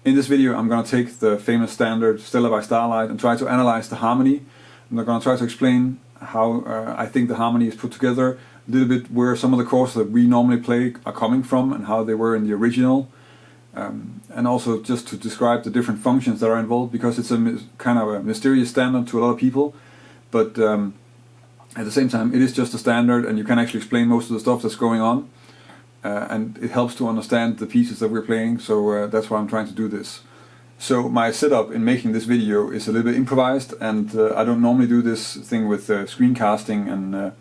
In this video I'm going to take the famous standard Stella by Starlight and try to analyze the harmony. I'm going to try to explain how I think the harmony is put together, a little bit where some of the chords that we normally play are coming from and how they were in the original. And also just to describe the different functions that are involved, because it's a kind of a mysterious standard to a lot of people, but at the same time it is just a standard and you can actually explain most of the stuff that's going on. And it helps to understand the pieces that we're playing, so that's why I'm trying to do this. So my setup in making this video is a little bit improvised, and I don't normally do this thing with screencasting, and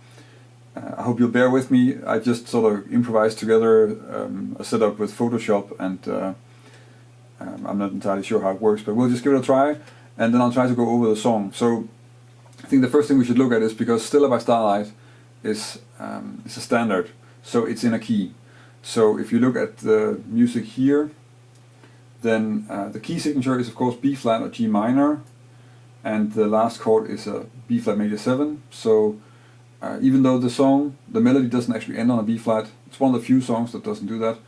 I hope you'll bear with me. I just sort of improvised together a setup with Photoshop, and I'm not entirely sure how it works, but we'll just give it a try, and then I'll try to go over the song. So I think the first thing we should look at is, because Stella by Starlight is a standard, so it's in a key. So if you look at the music here, then the key signature is of course B flat or G minor, and the last chord is a B flat major 7. So even though the melody doesn't actually end on a B flat, it's one of the few songs that doesn't do that.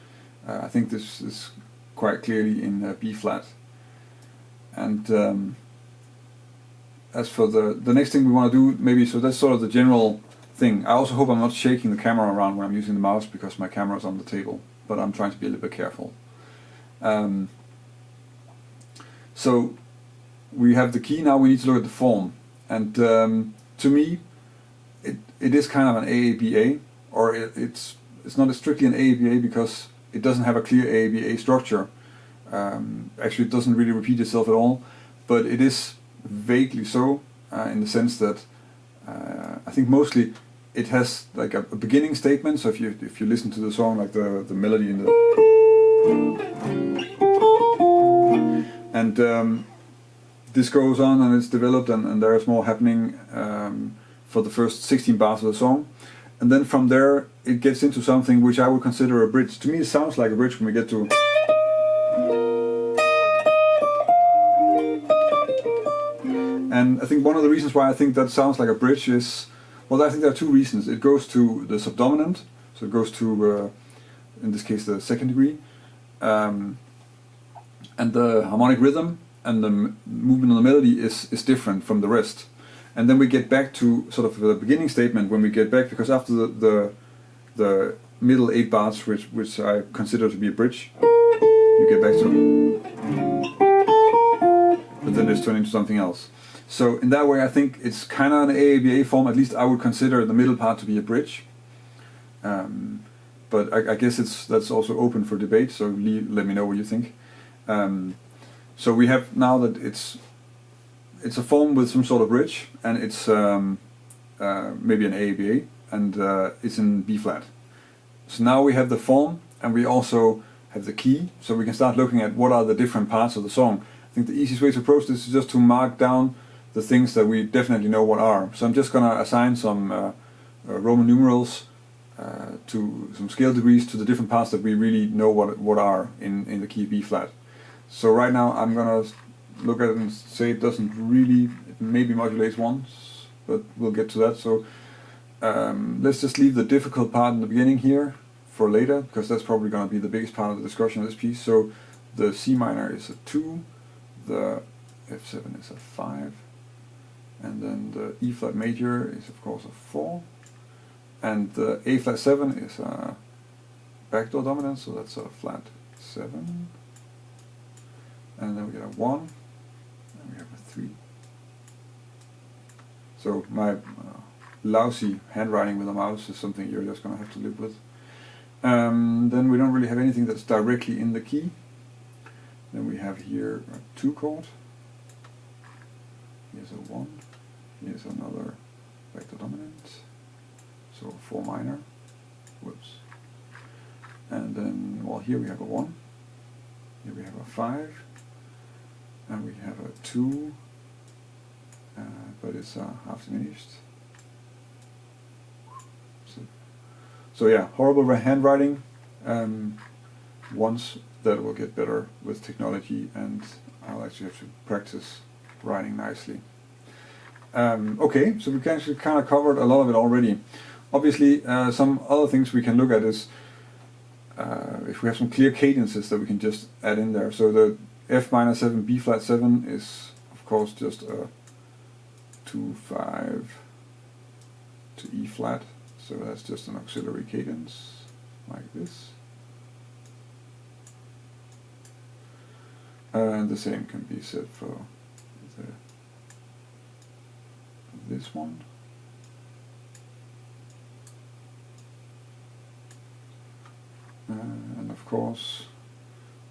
I think this is quite clearly in B flat. And as for the next thing we want to do, maybe, so that's sort of the general thing. I also hope I'm not shaking the camera around when I'm using the mouse, because my camera is on the table, but I'm trying to be a little bit careful. So we have the key, now we need to look at the form, and to me it is kind of an AABA, or it's not strictly an AABA because it doesn't have a clear AABA structure. Actually it doesn't really repeat itself at all, but it is vaguely so, in the sense that I think mostly it has like a beginning statement. So if you listen to the song, like the melody in the, and this goes on and it's developed, and there's more happening for the first 16 bars of the song, and then from there it gets into something which I would consider a bridge. To me it sounds like a bridge when we get to, and I think one of the reasons why I think that sounds like a bridge is, well, I think there are two reasons. It goes to the subdominant, so it goes to, in this case, the second degree, and the harmonic rhythm and the movement of the melody is different from the rest. And then we get back to sort of the beginning statement when we get back, because after the middle 8 bars, which I consider to be a bridge, you get back to, but then it's turned into something else. So in that way I think it's kind of an AABA form. At least I would consider the middle part to be a bridge. But I guess that's also open for debate, so let me know what you think. So we have now that it's a form with some sort of bridge, and it's maybe an AABA, and it's in B flat. So now we have the form, and we also have the key, so we can start looking at what are the different parts of the song. I think the easiest way to approach this is just to mark down the things that we definitely know what are. So I'm just going to assign some Roman numerals to some scale degrees to the different parts that we really know what are in the key B flat. So right now I'm going to look at it and say it doesn't really, it maybe modulates once, but we'll get to that. So let's just leave the difficult part in the beginning here for later, because that's probably going to be the biggest part of the discussion of this piece. So the C minor is a 2, the F7 is a 5, and then the E flat major is of course a 4, and the A flat 7 is a backdoor dominant, so that's a flat 7, and then we get a 1, and we have a 3. So my lousy handwriting with a mouse is something you're just going to have to live with. Then we don't really have anything that's directly in the key. Then we have here a 2 chord. Here's a 1. Here's another backdoor dominant. So 4 minor. Whoops. And then, well, here we have a 1. Here we have a 5. And we have a 2. But it's half diminished. So yeah, horrible handwriting. Once that will get better with technology, and I'll actually have to practice writing nicely. Okay, so we've actually kind of covered a lot of it already. Obviously, some other things we can look at is if we have some clear cadences that we can just add in there. So F minor 7, B flat 7 is of course just a 2-5 to E flat, so that's just an auxiliary cadence like this. And the same can be said for this one. And of course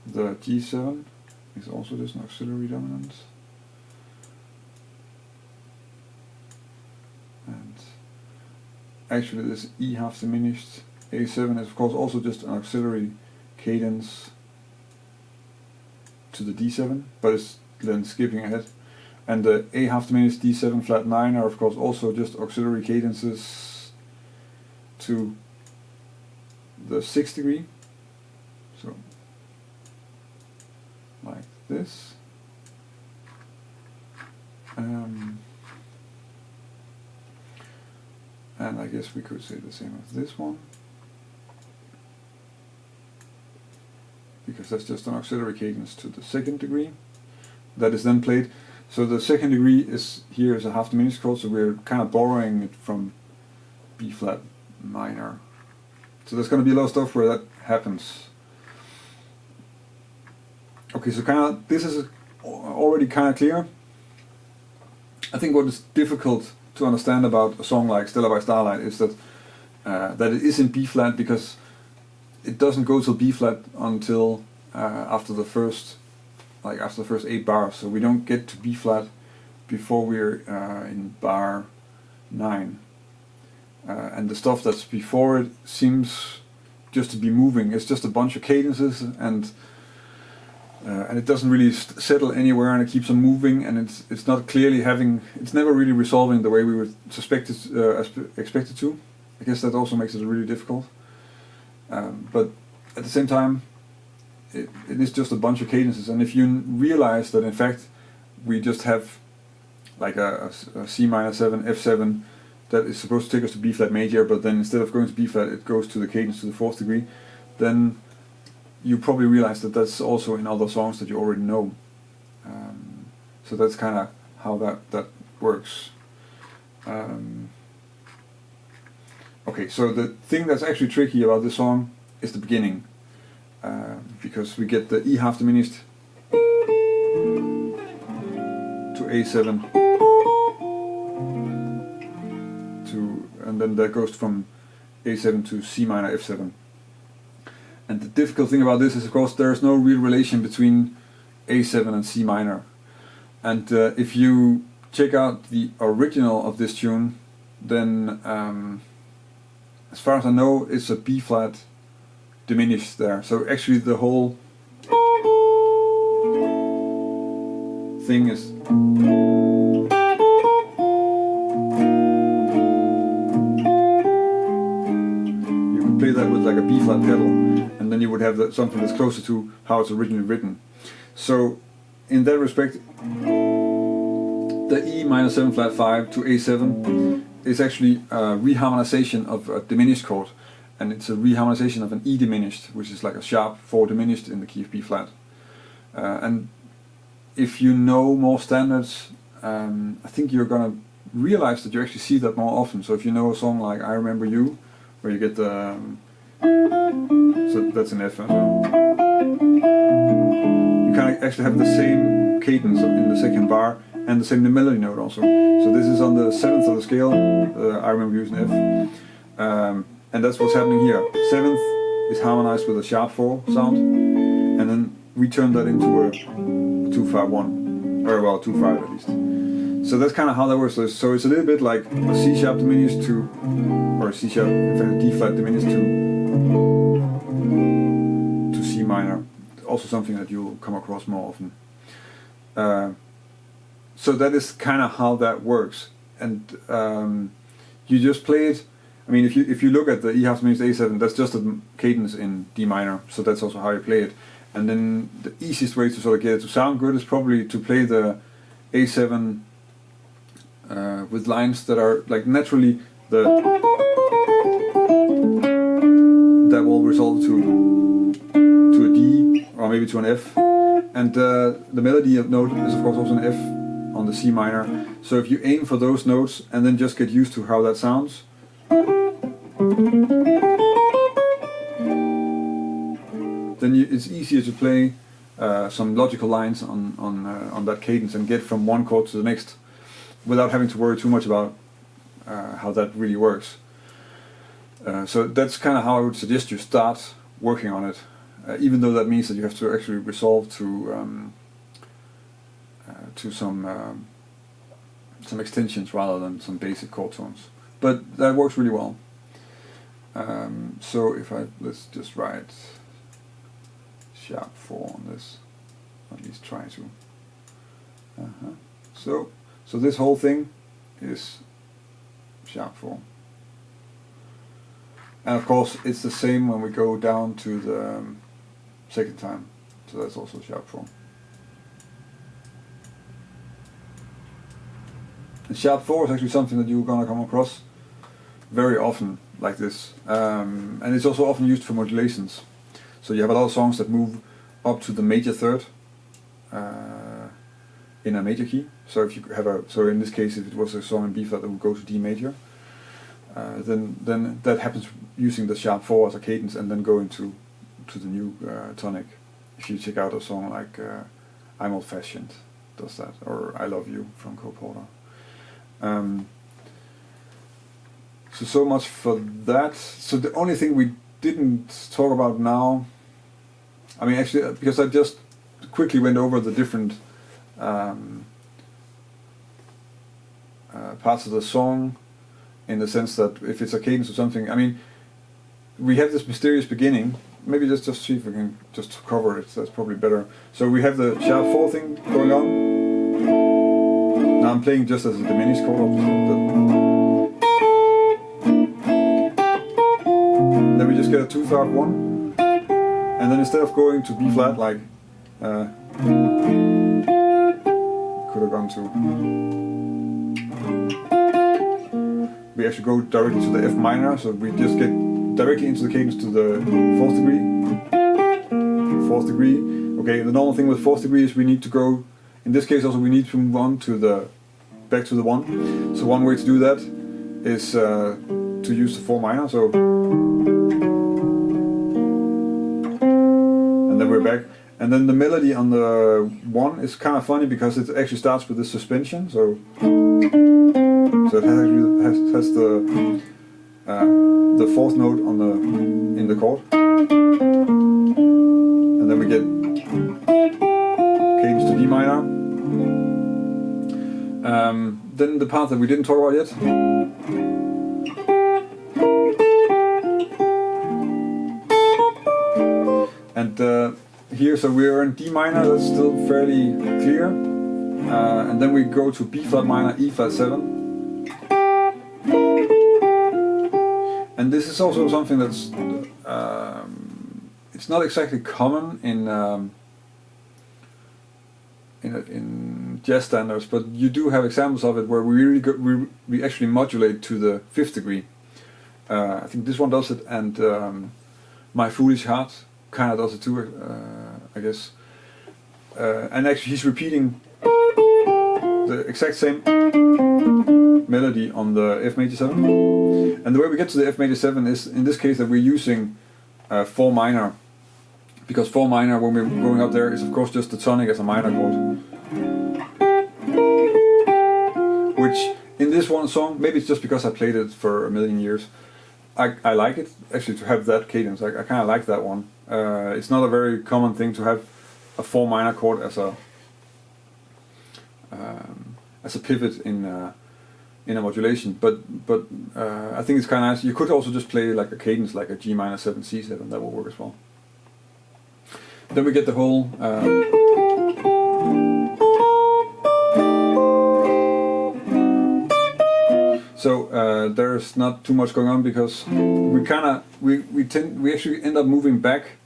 the G7 is also just an auxiliary dominant. And actually this E half diminished A7 is of course also just an auxiliary cadence to the D7, but it's then skipping ahead. And the A half diminished D7 flat 9 are of course also just auxiliary cadences to the 6th degree. So like this. And I guess we could say the same of this one, because that's just an auxiliary cadence to the 2nd degree that is then played. So the 2nd degree is here is a half diminished chord, so we're kind of borrowing it from B flat minor. So there's going to be a lot of stuff where that happens. Okay, so kind of this is already kind of clear. I think what is difficult to understand about a song like Stella By Starlight is that that it is in B flat, because it doesn't go to B flat until after the first 8 bars. So we don't get to B flat before we're in bar 9. And the stuff that's before it seems just to be moving. It's just a bunch of cadences, and it doesn't really settle anywhere, and it keeps on moving, and it's not clearly it's never really resolving the way we would expect it to. I guess that also makes it really difficult. But at the same time, it is just a bunch of cadences, and if you realize that in fact we just have like a C minor 7, F7 that is supposed to take us to B flat major, but then instead of going to B flat it goes to the cadence to the 4th degree, then you probably realize that that's also in other songs that you already know. So that's kind of how that works. Okay, so the thing that's actually tricky about this song is the beginning, because we get the E half diminished to A7 and then that goes from A7 to C minor F7. And the difficult thing about this is, of course, there is no real relation between A7 and C minor. And if you check out the original of this tune, then as far as I know, it's a B flat diminished there. So actually the whole thing is play that with like a B flat pedal, and then you would have something that's closer to how it's originally written. So in that respect, the E minor 7 flat 5 to A7 is actually a reharmonization of a diminished chord, and it's a reharmonization of an E diminished, which is like a sharp 4 diminished in the key of B flat. And if you know more standards, I think you're gonna realize that you actually see that more often. So if you know a song like I Remember You, where you get the so that's an F. So you kind of actually have the same cadence in the 2nd bar and the same melody note also. So this is on the 7th of the scale. I Remember You is an F, and that's what's happening here. 7th is harmonized with a sharp 4 sound, and then we turn that into a 2-5-1, or well 2-5 at least. So that's kind of how that works. So it's a little bit like a C sharp diminished to, or a C sharp, in fact a D flat diminished to C minor. Also something that you'll come across more often. So that is kind of how that works. And you just play it. I mean, if you look at the E half diminished A7, that's just a cadence in D minor. So that's also how you play it. And then the easiest way to sort of get it to sound good is probably to play the A7 with lines that are like naturally that will resolve to a D or maybe to an F, And the melody note is of course also an F on the C minor. So if you aim for those notes and then just get used to how that sounds, then it's easier to play some logical lines on that cadence and get from one chord to the next without having to worry too much about how that really works. So that's kind of how I would suggest you start working on it, even though that means that you have to actually resolve to some extensions rather than some basic chord tones. But that works really well. So if let's just write sharp 4 on this, at least try to. So this whole thing is sharp 4. And of course it's the same when we go down to the second time, so that's also sharp 4. And sharp 4 is actually something that you're gonna come across very often like this, and it's also often used for modulations. So you have a lot of songs that move up to the major third in a major key. So if you have so in this case, if it was a song in B flat that would go to D major, then that happens using the sharp 4 as a cadence and then going to the new tonic. If you check out a song like I'm Old Fashioned, does that, or I Love You from Cole Porter. So much for that. So the only thing we didn't talk about now, I mean actually because I just quickly went over the different parts of the song, in the sense that if it's a cadence or something, I mean we have this mysterious beginning. Maybe let's just see if we can just cover it, that's probably better. So we have the sharp 4 thing going on. Now I'm playing just as a diminished chord. Then we just get a 2/3 1, and then instead of going to B flat like could have gone to, we actually go directly to the F minor, so we just get directly into the cadence to the 4th degree. Okay, the normal thing with 4th degree is we need to go, in this case also we need to move on to back to the 1. So one way to do that is to use the 4 minor, so, and then we're back. And then the melody on the 1 is kind of funny because it actually starts with this suspension, so it has the 4th note in the chord, and then we get cadence to D minor. Then the part that we didn't talk about yet, and here, so we're in D minor, that's still fairly clear, and then we go to B flat minor, E flat 7. And this is also something that's it's not exactly common in jazz standards, but you do have examples of it where we actually modulate to the 5th degree. I think this one does it, and My Foolish Heart kind of does it too, I guess. And actually he's repeating the exact same melody on the F major 7. And the way we get to the F major 7 is, in this case, that we're using 4 minor. Because 4 minor, when we're going up there, is of course just the tonic as a minor chord. Which, in this one song, maybe it's just because I played it for a million years, I like it, actually, to have that cadence. I kind of like that one. It's not a very common thing to have a 4 minor chord as a pivot in a modulation, but I think it's kind of nice. You could also just play like a cadence, like a G minor 7 C7. That will work as well. Then we get the whole so there's not too much going on because we actually end up moving back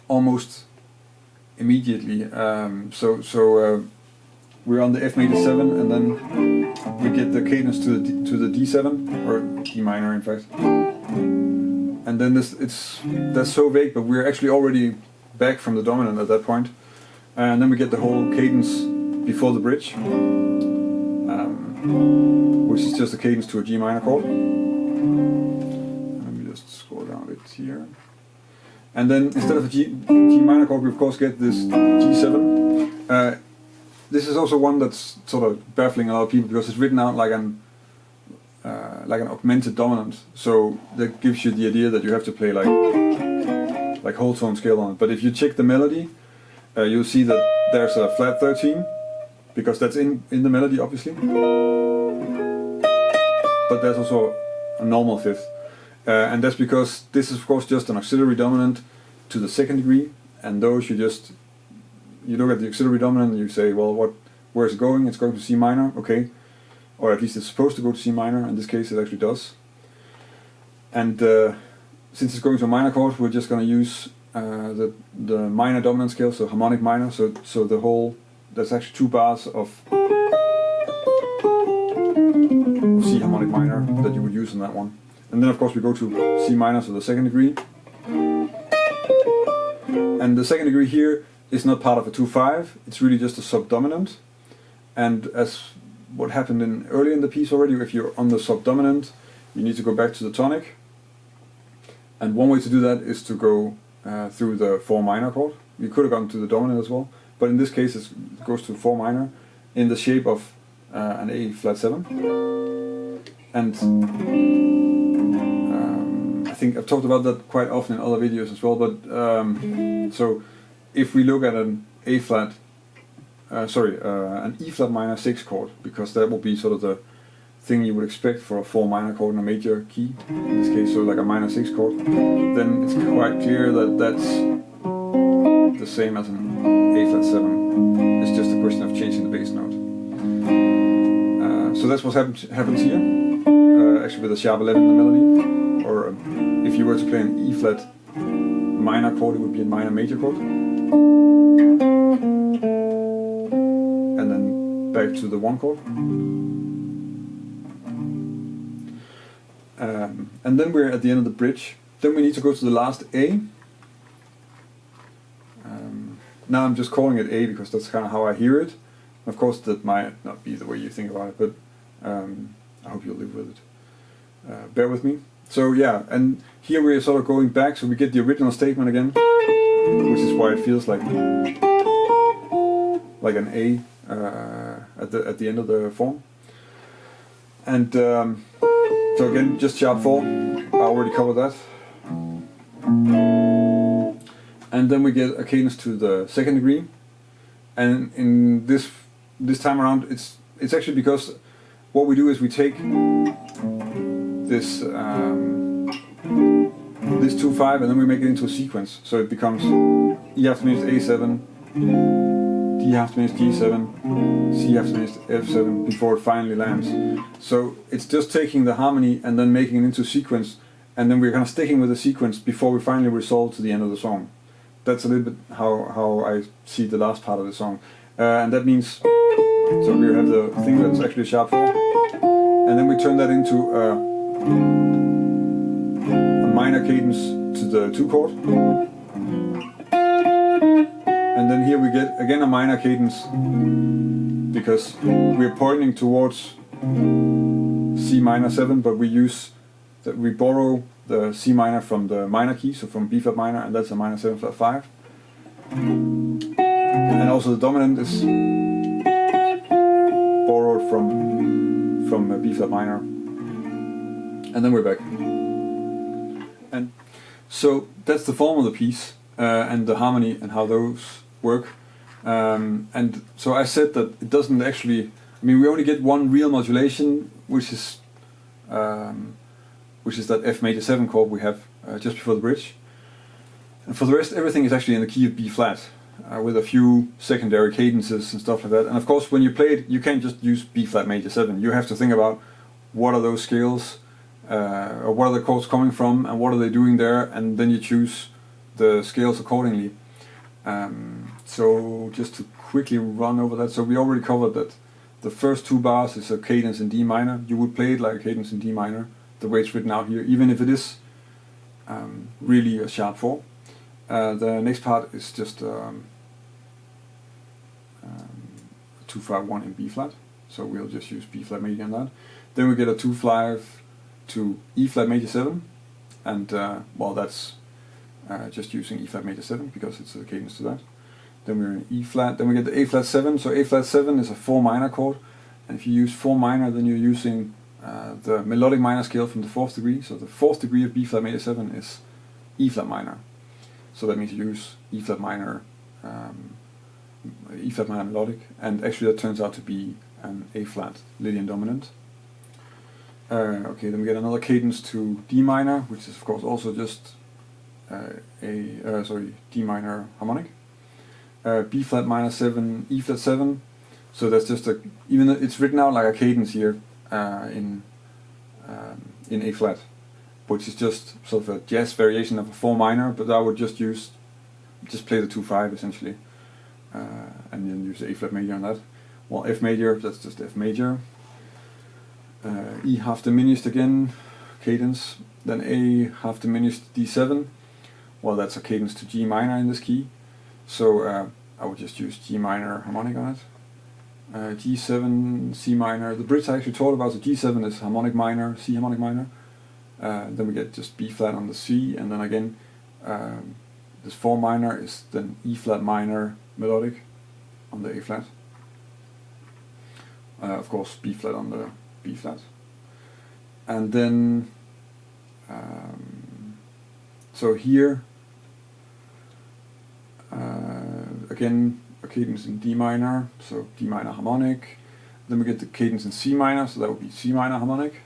almost immediately. We're on the F major 7, and then we get the cadence to the D7, or D minor in fact. And then that's so vague, but we're actually already back from the dominant at that point. And then we get the whole cadence before the bridge, which is just a cadence to a G minor chord. Let me just scroll down a bit here. And then instead of a G minor chord, we of course get this G7. This is also one that's sort of baffling a lot of people because it's written out like an augmented dominant. So that gives you the idea that you have to play like whole tone scale on it. But if you check the melody, you'll see that there's a flat 13, because that's in the melody obviously. But there's also a normal fifth. And that's because this is of course just an auxiliary dominant to the second degree, and those you look at the auxiliary dominant and you say, well, where's it going? It's going to C minor, okay. Or at least it's supposed to go to C minor, in this case it actually does. And since it's going to a minor chord, we're just going to use the minor dominant scale, so harmonic minor, so the whole, that's actually 2 bars of C harmonic minor that you would use in that one. And then of course we go to C minor, so the second degree. And the second degree here is not part of a 2-5, it's really just a subdominant. And as what happened early in the piece already, if you're on the subdominant, you need to go back to the tonic. And one way to do that is to go through the 4 minor chord. You could have gone to the dominant as well, but in this case it goes to 4 minor in the shape of an A flat 7. And I think I've talked about that quite often in other videos as well, but so if we look at an A flat, an E flat minor 6 chord, because that will be sort of the thing you would expect for a 4 minor chord in a major key, in this case, so like a minor 6 chord, then it's quite clear that that's the same as an A flat 7. It's just a question of changing the bass note. So that's what happens here, actually with a sharp 11 in the melody, or if you were to play an E flat minor chord, it would be a minor major chord. And then back to the 1 chord. And then we're at the end of the bridge. Then we need to go to the last A. Now I'm just calling it A because that's kind of how I hear it. Of course that might not be the way you think about it, but I hope you'll live with it. Bear with me. So yeah, and here we're sort of going back, so we get the original statement again, which is why it feels like an A at the end of the form. And so again, just sharp 4, I already covered that. And then we get a cadence to the second degree. And in this time around, it's actually because what we do is we take this 2-5 and then we make it into a sequence. So it becomes E half diminished A7, D half diminished G7, C half diminished F7 before it finally lands. So it's just taking the harmony and then making it into a sequence, and then we're kind of sticking with the sequence before we finally resolve to the end of the song. That's a little bit how I see the last part of the song. And that means, so we have the thing that's actually a sharp 4, and then we turn that into a minor cadence to the 2 chord. And then here we get again a minor cadence because we're pointing towards C minor 7, but we borrow the C minor from the minor key, so from B flat minor, and that's a minor 7 flat 5. And also the dominant is borrowed from B flat minor. And then we're back. And so that's the form of the piece, and the harmony and how those work. And so I said that it doesn't actually, I mean, we only get one real modulation, which is that F major 7 chord we have just before the bridge. And for the rest, everything is actually in the key of B flat, with a few secondary cadences and stuff like that. And of course, when you play it, you can't just use B flat major 7. You have to think about what are those scales, or what are the chords coming from, and what are they doing there, and then you choose the scales accordingly. So just to quickly run over that, so we already covered that the first 2 bars is a cadence in D minor. You would play it like a cadence in D minor, the way it's written out here, even if it is really a sharp 4. The next part is just 2-5-1 in B flat, so we'll just use B flat major on that. Then we get a 2-5 to E flat major 7, and well, that's just using E flat major 7 because it's a cadence to that. Then we're in E flat, then we get the A flat 7, so A flat 7 is a 4 minor chord, and if you use 4 minor, then you're using the melodic minor scale from the 4th degree, so the 4th degree of B flat major 7 is E flat minor. So that means you use E flat minor melodic, and actually that turns out to be an A flat Lydian dominant. Okay, then we get another cadence to D minor, which is of course also just D minor harmonic. B flat minor 7, E flat 7. So that's just a, even though it's written out like a cadence here in A flat, which is just sort of a jazz variation of a 4 minor, but I would just play the 2-5 essentially, and then use the A flat major on that. Well, F major, that's just F major. E half diminished again, cadence. Then A half diminished D7. Well, that's a cadence to G minor in this key, so I would just use G minor harmonic on it. G7, C minor. The Brits I actually taught about, so G7 is harmonic minor, C harmonic minor. Then we get just B flat on the C, and then again this 4 minor is then E flat minor melodic on the A flat. Of course B flat on the B flat. And then so here again a cadence in D minor, so D minor harmonic. Then we get the cadence in C minor, so that would be C minor harmonic.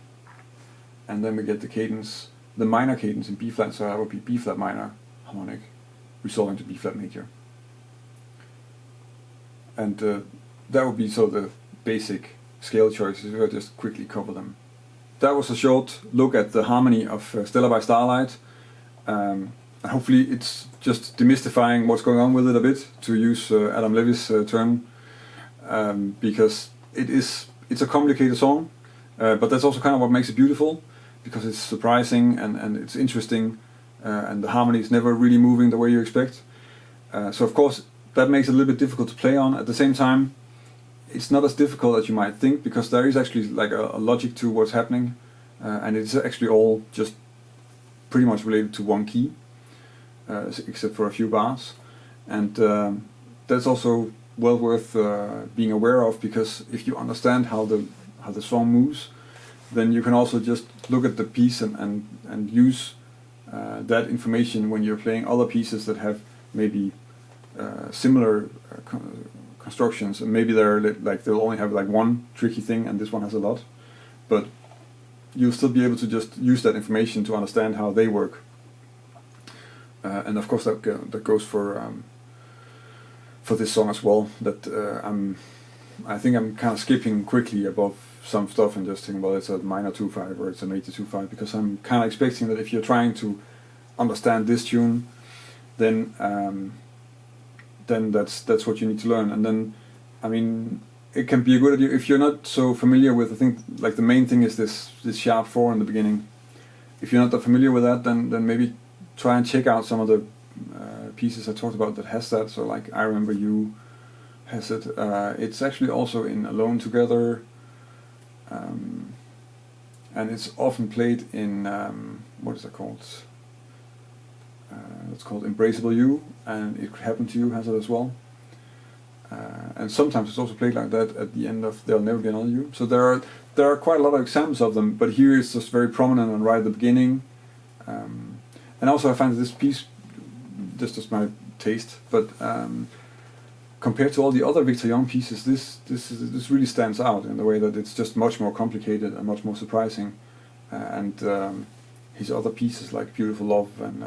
And then we get the cadence, the minor cadence in B flat, so that would be B flat minor harmonic, resolving to B flat major. And that would be sort of the basic scale choices. We'll just quickly cover them. That was a short look at the harmony of Stella by Starlight. And hopefully it's just demystifying what's going on with it a bit, to use Adam Levy's term, because it's a complicated song, but that's also kind of what makes it beautiful, because it's surprising and it's interesting, and the harmony is never really moving the way you expect. So of course that makes it a little bit difficult to play on. At the same time, it's not as difficult as you might think, because there is actually like a logic to what's happening, and it's actually all just pretty much related to one key, except for a few bars, and that's also well worth being aware of, because if you understand how the song moves, then you can also just look at the piece and use that information when you're playing other pieces that have maybe similar constructions, and maybe they'll only have like one tricky thing and this one has a lot, but you'll still be able to just use that information to understand how they work. And of course that goes for this song as well. That I think I'm kind of skipping quickly above some stuff and just thinking, well, it's a minor 2-5 or it's a major 2-5, because I'm kind of expecting that if you're trying to understand this tune, then that's what you need to learn. And then, I mean, it can be a good idea if you're not so familiar with. I think like the main thing is this sharp 4 in the beginning. If you're not that familiar with that, then maybe try and check out some of the pieces I talked about that has that. So like I Remember You has it. It's actually also in Alone Together, and it's often played in what is it called? It's called Embraceable You, and It Could Happen to You has it as well. And sometimes it's also played like that at the end of There'll Never Be Another You. So there are quite a lot of examples of them, but here it's just very prominent and right at the beginning. And also I find that this piece, just as my taste, but compared to all the other Victor Young pieces, this really stands out in the way that it's just much more complicated and much more surprising. And his other pieces like Beautiful Love and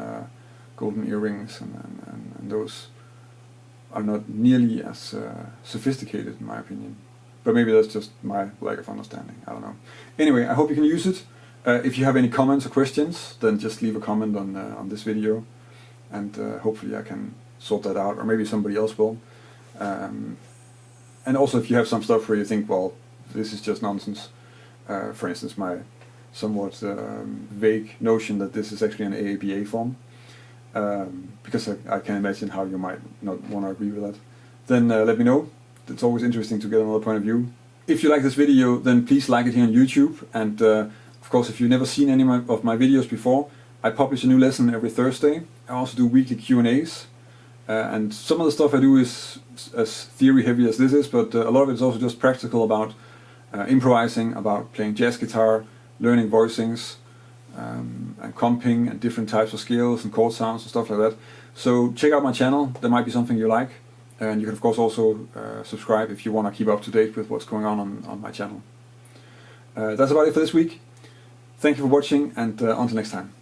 Golden Earrings and those are not nearly as sophisticated in my opinion. But maybe that's just my lack of understanding, I don't know. Anyway, I hope you can use it. If you have any comments or questions, then just leave a comment on this video, and hopefully I can sort that out, or maybe somebody else will. And also if you have some stuff where you think, well, this is just nonsense, for instance my somewhat vague notion that this is actually an AABA form, because I can imagine how you might not want to agree with that. Then let me know. It's always interesting to get another point of view. If you like this video, then please like it here on YouTube, and of course if you've never seen any of my videos before, I publish a new lesson every Thursday. I also do weekly Q&As, and some of the stuff I do is as theory heavy as this is, but a lot of it is also just practical about improvising, about playing jazz guitar, learning voicings, and comping and different types of scales and chord sounds and stuff like that. So check out my channel, there might be something you like, and you can of course also subscribe if you want to keep up to date with what's going on my channel. That's about it for this week. Thank you for watching, and until next time.